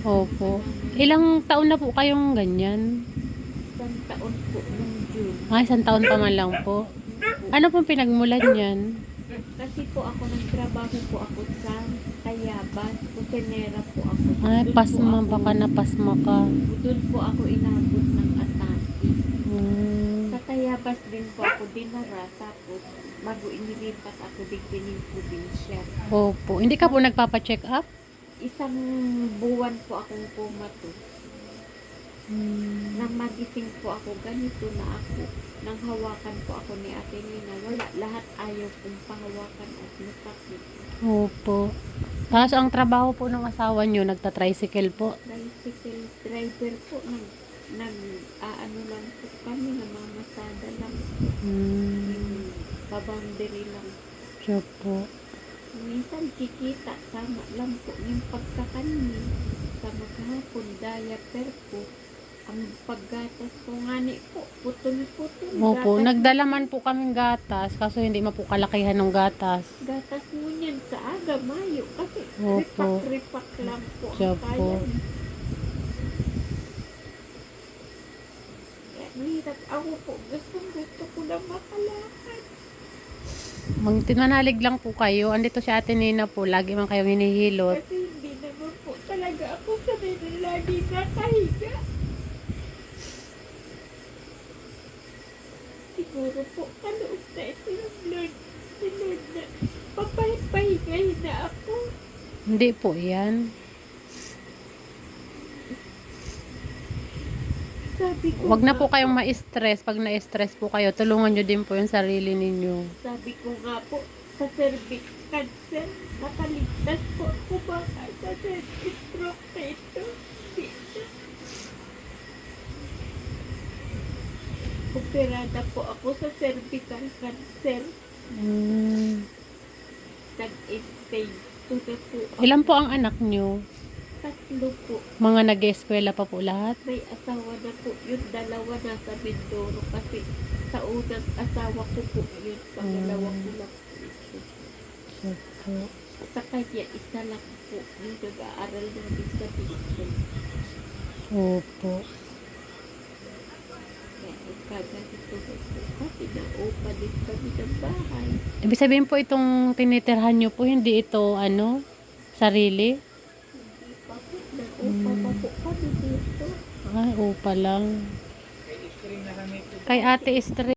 Opo. Ilang taon na po kayong ganyan? Isang taon po nung June. Isang taon pa man lang po. Ano pong pinagmulan niyan? Kasi po ako nagtrabaho po ako sa Tayabas, kusinera po ako. Ay, Doon pasma. po Baka napasma ka. Doon po ako inabot ng atake. Hmm. Sa Tayabas din po ako dinara, tapos bago inilipat ako dito ng probinsya. Opo. Hindi ka po nagpapa-check up? Isang buwan po akong comatose. Nang magising po ako, ganito na ako. Nang hawakan po ako ni Ate Nina, wala. Lahat ayaw kong pahawakan at masakit. Opo. Tapos ang trabaho po ng asawa niyo, nagta-tricycle po? Tricycle driver po, ano lang po kami, namamasada lang. Paboundary lang. Siya po. Minsan kikita, tama lang po yung pagkakani. Sa maghapon, diaper po. Ang paggatas ko ngani po, putol-putol. Opo. Nagdala man po kaming gatas, kaso hindi man po kalakihan ng gatas. Gatas mo niyan sa aga, Mayo. Kasi Opo. ripak-ripak lang po Siya ang po. kaya. Mahirap ako po. Gusto ko na makalakad. Manalig lang po kayo. Andito si Ate Nina po. Lagi man kayo hinihilot. Kasi hindi naman po talaga ako sanay na lagi nakahiga. Siguro po, kaloob na ito yung Lord. Si Lord na papahipahigahin na ako. Hindi po yan. Sabi ko Wag na nga po kayong ma-stress. Pag na-stress po kayo, tulungan nyo din po yung sarili ninyo. Sabi ko nga po, sa cervix cancer, nakaligtas po ako baka sa stroke na ito. Operada po ako sa cervical cancer. Nag-stage 2 na po ako. Ilan po ang anak nyo? 3 po. Mga nag-eskwela pa po lahat? May asawa na po. Yung 2 nasa Mindoro kasi sa unang asawa ko po yun. Pangalawa ko lang po ito. Siya po. Sa kanya, isa lang po yung nag-aaral namin sa Bicol. Opo. Kaya ikaganito na po kasi naupa din kami ng bahay. Ibig sabihin po itong tinitirhan nyo po, hindi ito sarili? Hindi pa po, naupa pa po kami dito. Upa lang. Kay Ate Esther.